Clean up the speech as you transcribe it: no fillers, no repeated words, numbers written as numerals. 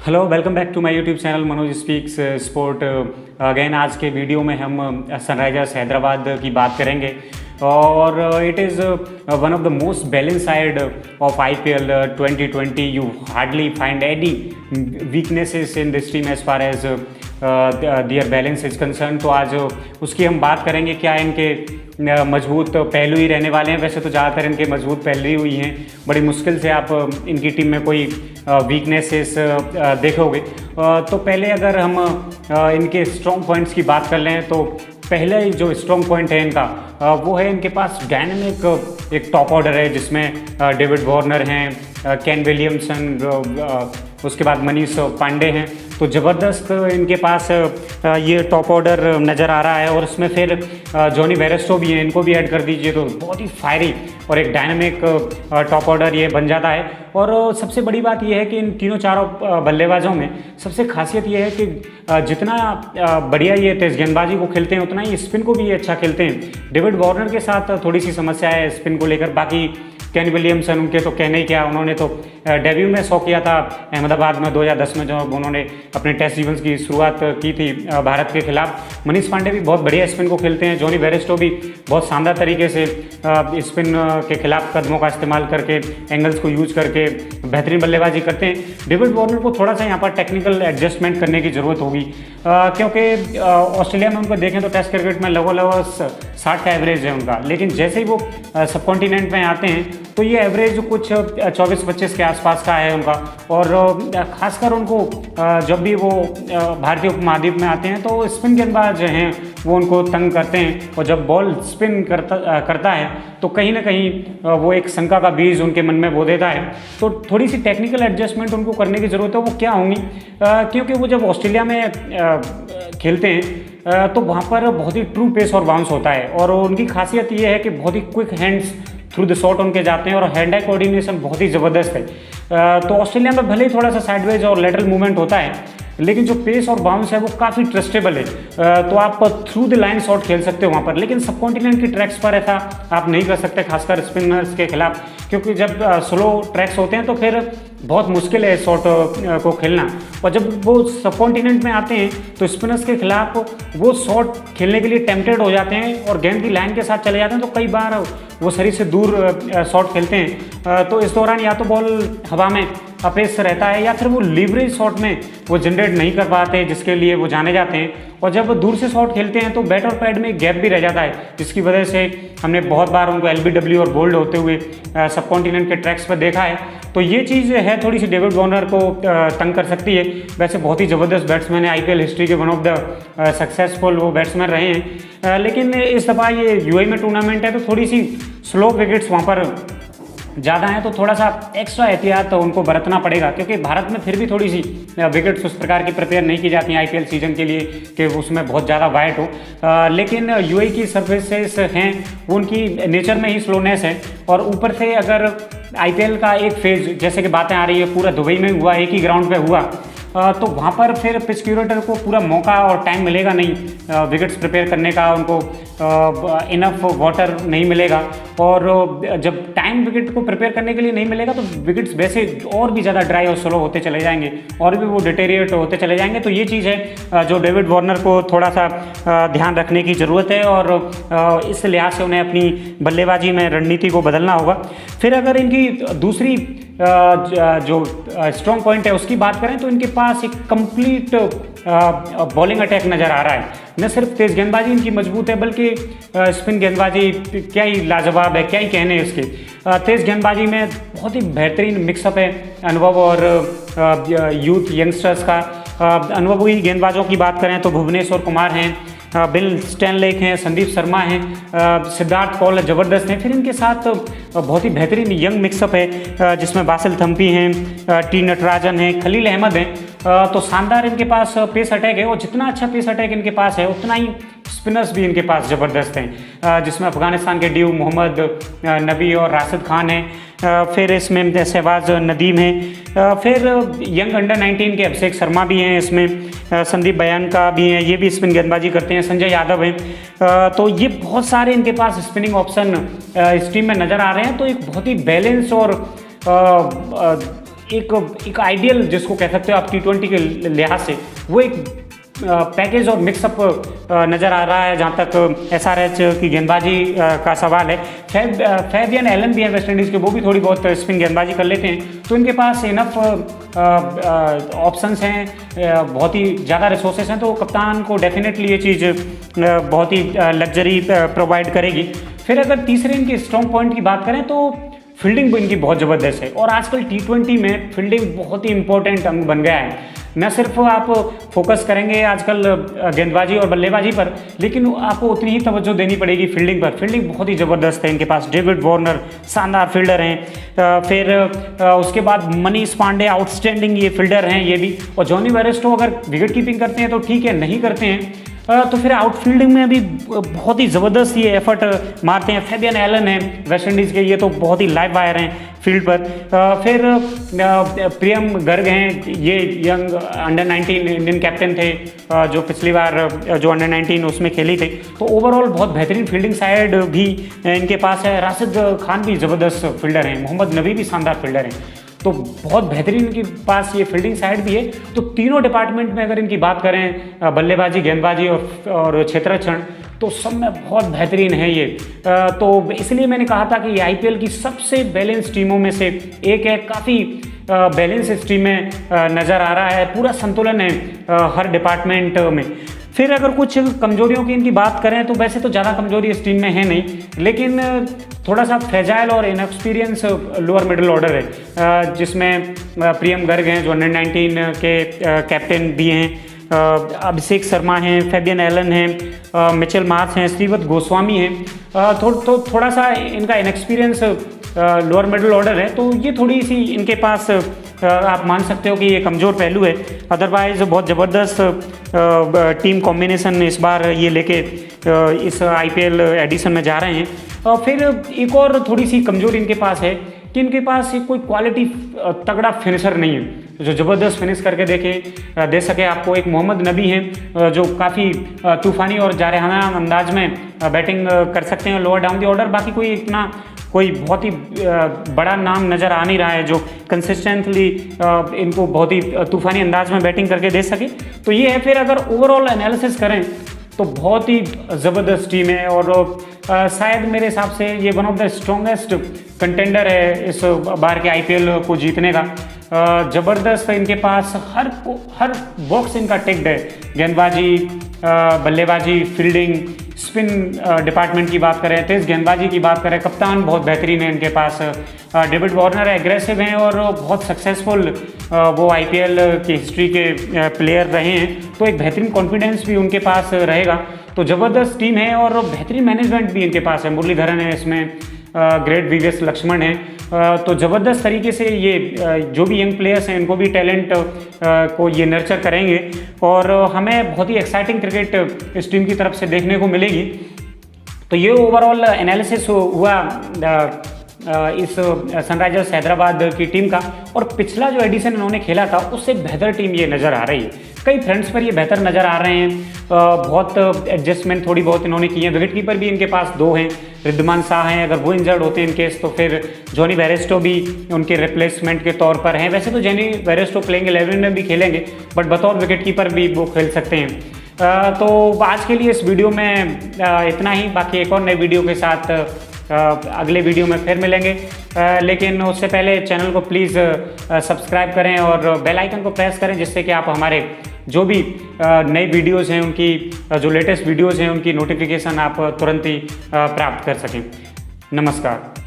Hello, welcome back to my YouTube channel Manoj speaks sport. Again आज के video में हम सनराइजर्स हैदराबाद की बात करेंगे और it is one of the most balance side of IPL 2020। You hardly find any weaknesses in this team as far as their balance is concern. तो आज उसकी हम बात करेंगे, क्या इनके मजबूत पहलू ही रहने वाले हैं। वैसे तो ज़्यादातर इनके मजबूत पहलू ही हुई हैं, बड़ी मुश्किल से आप इनकी टीम में कोई वीकनेसेस देखोगे। तो पहले अगर हम इनके स्ट्रॉन्ग पॉइंट्स की बात कर लें तो पहले जो स्ट्रॉन्ग पॉइंट है इनका वो है इनके पास डायनेमिक एक टॉप ऑर्डर है, जिसमें डेविड वार्नर हैं, केन विलियमसन, उसके बाद मनीष पांडे हैं। तो ज़बरदस्त इनके पास ये टॉप ऑर्डर नज़र आ रहा है। और इसमें फिर जॉनी बेयरस्टो भी हैं, इनको भी ऐड कर दीजिए तो बहुत ही फायरी और एक डायनामिक टॉप ऑर्डर ये बन जाता है। और सबसे बड़ी बात ये है कि इन तीनों चारों बल्लेबाजों में सबसे खासियत ये है कि जितना बढ़िया ये तेज़ गेंदबाजी को खेलते हैं उतना ही स्पिन को भी ये अच्छा खेलते हैं। डेविड वार्नर के साथ थोड़ी सी समस्या है स्पिन को लेकर, बाकी केन विलियमसन उनके तो कहने ही क्या, उन्होंने तो डेब्यू में 100 किया था अहमदाबाद में 2010 में, जब उन्होंने अपने टेस्ट जीवन की शुरुआत की थी भारत के खिलाफ। मनीष पांडे भी बहुत बढ़िया स्पिन को खेलते हैं, जॉनी बेयरस्टो भी बहुत शानदार तरीके से स्पिन के खिलाफ कदमों का इस्तेमाल करके, एंगल्स को यूज करके बेहतरीन बल्लेबाजी करते हैं। डेविड वार्नर को थोड़ा सा यहाँ पर टेक्निकल एडजस्टमेंट करने की ज़रूरत होगी, क्योंकि ऑस्ट्रेलिया में उनको देखें तो टेस्ट क्रिकेट में लगभग 60 का एवरेज है उनका, लेकिन जैसे ही वो सब कॉन्टिनेंट में आते हैं तो ये एवरेज कुछ 24-25 के आसपास का है उनका। और खासकर उनको जब भी वो भारतीय उपमहाद्वीप में आते हैं तो स्पिन गेंदबाज हैं वो उनको तंग करते हैं, और जब बॉल स्पिन करता है तो कहीं ना कहीं वो एक शंका का बीज उनके मन में बो देता है। तो थोड़ी सी टेक्निकल एडजस्टमेंट उनको करने की ज़रूरत है। वो क्या होंगी, क्योंकि वो जब ऑस्ट्रेलिया में खेलते हैं तो वहाँ पर बहुत ही ट्रू पेस और बाउंस होता है, और उनकी खासियत ये है कि बहुत ही quick hands through the shot उनके जाते हैं और हैंड आई कोऑर्डिनेशन बहुत ही ज़बरदस्त है। तो ऑस्ट्रेलिया में भले ही थोड़ा सा साइडवेज और लेटरल मूवमेंट होता है, लेकिन जो पेस और बाउंस है वो काफ़ी ट्रस्टेबल है। तो आप थ्रू द लाइन शॉट खेल सकते हो वहाँ पर, लेकिन सब कॉन्टिनेंट की ट्रैक्स पर ऐसा आप नहीं कर सकते, खासकर स्पिनर्स के खिलाफ, क्योंकि जब स्लो ट्रैक्स होते हैं तो फिर बहुत मुश्किल है शॉट को खेलना। और जब वो सब कॉन्टिनेंट में आते हैं तो स्पिनर्स के खिलाफ वो शॉट खेलने के लिए टेम्पटेड हो जाते हैं और गेंद की लाइन के साथ चले जाते हैं, तो कई बार वो शरीर से दूर शॉट खेलते हैं। तो इस दौरान या तो बॉल हवा में अपेस रहता है या फिर वो लीवरेज शॉट में वो जनरेट नहीं कर पाते, जिसके लिए वो जाने जाते हैं। और जब वो दूर से शॉट खेलते हैं तो बैट और पैड में गैप भी रह जाता है, जिसकी वजह से हमने बहुत बार उनको LBW और बोल्ड होते हुए सब कॉन्टिनेंट के ट्रैक्स पर देखा है। तो ये चीज़ है थोड़ी सी डेविड वार्नर को तंग कर सकती है। वैसे बहुत ही ज़बरदस्त बैट्समैन है, IPL हिस्ट्री के वन ऑफ द सक्सेसफुल वो बैट्समैन रहे हैं, लेकिन इस दफ़ा ये UAE में टूर्नामेंट है तो थोड़ी सी स्लो विकेट्स वहाँ पर ज़्यादा हैं, तो थोड़ा सा एक्स्ट्रा एहतियात उनको बरतना पड़ेगा, क्योंकि भारत में फिर भी थोड़ी सी विकेट्स उस प्रकार की प्रिपेयर नहीं की जाती हैं IPL सीजन के लिए कि उसमें बहुत ज़्यादा वाइड हो। लेकिन UAE की सर्फेसेस हैं वो उनकी नेचर में ही स्लोनेस है, और ऊपर से अगर IPL का एक फेज जैसे कि बातें आ रही है पूरा दुबई में हुआ, एक ही ग्राउंड पे हुआ, तो वहाँ पर फिर पिच क्यूरेटर को पूरा मौका और टाइम मिलेगा नहीं विकेट्स प्रिपेयर करने का, उनको इनफ वाटर नहीं मिलेगा। और जब टाइम विकेट को प्रिपेयर करने के लिए नहीं मिलेगा तो विकेट्स वैसे और भी ज़्यादा ड्राई और स्लो होते चले जाएंगे और भी वो डिटेरिएट होते चले जाएंगे। तो ये चीज़ है जो डेविड वार्नर को थोड़ा सा ध्यान रखने की ज़रूरत है, और इस लिहाज से उन्हें अपनी बल्लेबाजी में रणनीति को बदलना होगा। फिर अगर इनकी दूसरी जो स्ट्रॉन्ग पॉइंट है उसकी बात करें तो इनके पास एक कंप्लीट बॉलिंग अटैक नज़र आ रहा है। न सिर्फ तेज़ गेंदबाजी इनकी मजबूत है, बल्कि स्पिन गेंदबाजी क्या ही लाजवाब है, क्या ही कहने इसके। तेज़ गेंदबाजी में बहुत ही बेहतरीन मिक्सअप है अनुभव और यूथ यंगस्टर्स का। अनुभवी गेंदबाजों की बात करें तो भुवनेश्वर कुमार हैं, बिल स्टैनलेक हैं, संदीप शर्मा हैं, सिद्धार्थ कौल ज़बरदस्त हैं। फिर इनके साथ बहुत ही बेहतरीन यंग मिक्सअप है, जिसमें बासिल थम्पी हैं, T नटराजन हैं, खलील अहमद हैं। तो शानदार इनके पास पेस अटैक है, और जितना अच्छा पेस अटैक इनके पास है उतना ही स्पिनर्स भी इनके पास ज़बरदस्त हैं, जिसमें अफगानिस्तान के ड्यू मोहम्मद नबी और राशिद खान हैं। फिर इसमें शहबाज नदीम हैं, फिर यंग अंडर 19 के अभिषेक शर्मा भी हैं, इसमें संदीप बयान का भी हैं, ये भी स्पिन गेंदबाजी करते हैं, संजय यादव हैं। तो ये बहुत सारे इनके पास स्पिनिंग ऑप्शन इस टीम में नज़र आ रहे हैं। तो एक बहुत ही बैलेंस और एक आइडियल जिसको कह सकते हो आप T20 के लिहाज से, वो एक पैकेज और मिक्सअप नज़र आ रहा है। जहाँ तक SRH की गेंदबाजी का सवाल है, फैबियन एलन भी हैं वेस्ट इंडीज़ के, वो भी थोड़ी बहुत स्पिन गेंदबाजी कर लेते हैं, तो इनके पास इनफ ऑप्शंस हैं, बहुत ही ज़्यादा रिसोर्सेस हैं, तो कप्तान को डेफिनेटली ये चीज़ बहुत ही लग्जरी प्रोवाइड करेगी। फिर अगर तीसरे इनके स्ट्रॉन्ग पॉइंट की बात करें तो फील्डिंग भी इनकी बहुत ज़बरदस्त है, और आजकल T20 में फील्डिंग बहुत ही इंपॉर्टेंट अंग बन गया है। न सिर्फ आप फोकस करेंगे आजकल गेंदबाजी और बल्लेबाजी पर, लेकिन आपको उतनी ही तवज्जो देनी पड़ेगी फील्डिंग पर। फील्डिंग बहुत ही ज़बरदस्त है इनके पास। डेविड वार्नर शानदार फील्डर हैं, फिर उसके बाद मनीष पांडे आउटस्टैंडिंग ये फील्डर हैं ये भी, और जॉनी बेयरस्टो अगर विकेट कीपिंग करते हैं तो ठीक है, नहीं करते हैं तो फिर आउटफील्डिंग में भी बहुत ही ज़बरदस्त ये एफर्ट मारते हैं। फैबियन एलन हैं वेस्ट इंडीज़ के, ये तो बहुत ही लाइव वायर हैं फील्ड पर। फिर प्रियम गर्ग हैं, ये यंग अंडर-19 इंडियन कैप्टन थे, जो पिछली बार जो अंडर-19 उसमें खेली थे, तो ओवरऑल बहुत बेहतरीन फील्डिंग साइड भी इनके पास है। राशिद खान भी ज़बरदस्त फील्डर हैं, मोहम्मद नबी भी शानदार फील्डर हैं, तो बहुत बेहतरीन इनके पास ये फील्डिंग साइड भी है। तो तीनों डिपार्टमेंट में अगर इनकी बात करें, बल्लेबाजी, गेंदबाजी और क्षेत्ररक्षण, तो सब में बहुत बेहतरीन है ये। तो इसलिए मैंने कहा था कि ये IPL की सबसे बैलेंस टीमों में से एक है। काफ़ी बैलेंस इस टीम में नज़र आ रहा है, पूरा संतुलन है हर डिपार्टमेंट में। फिर अगर कुछ कमजोरियों की इनकी बात करें तो वैसे तो ज़्यादा कमजोरी इस टीम में है नहीं, लेकिन थोड़ा सा फ्रेजाइल और इनएक्सपीरियंस लोअर मिडिल ऑर्डर है, जिसमें प्रियम गर्ग हैं जो अंडर-19 के कैप्टन भी हैं, अभिषेक शर्मा हैं, फैबियन एलन हैं, मिचेल मार्श हैं, श्रीवत गोस्वामी हैं। थोड़ा सा इनका इनएक्सपीरियंस लोअर मिडिल ऑर्डर है, तो ये थोड़ी सी इनके पास आप मान सकते हो कि ये कमज़ोर पहलू है। अदरवाइज़ बहुत ज़बरदस्त टीम कॉम्बिनेशन इस बार ये लेके इस IPL एडिशन में जा रहे हैं। और फिर एक और थोड़ी सी कमज़ोरी इनके पास है कि इनके पास कोई क्वालिटी तगड़ा फिनिशर नहीं है जो ज़बरदस्त फिनिश करके दे सके आपको। एक मोहम्मद नबी हैं जो काफ़ी तूफ़ानी और जारहाना अंदाज में बैटिंग कर सकते हैं लोअर डाउन द ऑर्डर। बाकी कोई बहुत ही बड़ा नाम नज़र आ नहीं रहा है जो कंसिस्टेंटली इनको बहुत ही तूफ़ानी अंदाज में बैटिंग करके दे सके। तो ये है। फिर अगर ओवरऑल एनालिसिस करें तो बहुत ही ज़बरदस्त टीम है, और शायद मेरे हिसाब से ये one of the strongest contender है इस बार के IPL को जीतने का। ज़बरदस्त इनके पास हर बॉक्स इनका टिक्ड है। गेंदबाजी, बल्लेबाजी, फील्डिंग, स्पिन डिपार्टमेंट की बात करें, तेज़ गेंदबाजी की बात करें, कप्तान बहुत बेहतरीन है इनके पास। डेविड वार्नर एग्रेसिव हैं और बहुत सक्सेसफुल वो IPL की हिस्ट्री के प्लेयर रहे हैं, तो एक बेहतरीन कॉन्फिडेंस भी उनके पास रहेगा। तो ज़बरदस्त टीम है और बेहतरीन मैनेजमेंट भी इनके पास है। मुरलीधरन है इसमें, ग्रेट VVS लक्ष्मण है, तो ज़बरदस्त तरीके से ये जो भी यंग प्लेयर्स हैं इनको भी टैलेंट को ये नर्चर करेंगे, और हमें बहुत ही एक्साइटिंग क्रिकेट इस टीम की तरफ से देखने को मिलेगी। तो ये ओवरऑल एनालिसिस हुआ इस सनराइजर्स हैदराबाद की टीम का, और पिछला जो एडिशन इन्होंने खेला था उससे बेहतर टीम ये नज़र आ रही है। कई फ्रंट्स पर ये बेहतर नज़र आ रहे हैं, बहुत एडजस्टमेंट थोड़ी बहुत इन्होंने की है। विकेट कीपर भी इनके पास 2 हैं, रिद्धमान शाह हैं, अगर वो इंजर्ड होते हैं इन केस तो फिर जॉनी बेयरस्टो भी उनके रिप्लेसमेंट के तौर पर हैं। वैसे तो जॉनी बेयरस्टो प्लेइंग 11 में भी खेलेंगे, बट बतौर विकेट कीपर भी वो खेल सकते हैं। तो आज के लिए इस वीडियो में इतना ही। बाकी एक और नए वीडियो के साथ अगले वीडियो में फिर मिलेंगे, लेकिन उससे पहले चैनल को प्लीज़ सब्सक्राइब करें और बेल आइकन को प्रेस करें, जिससे कि आप हमारे जो भी नई वीडियोज़ हैं उनकी जो लेटेस्ट वीडियोज़ हैं उनकी नोटिफिकेशन आप तुरंत ही प्राप्त कर सकें। नमस्कार।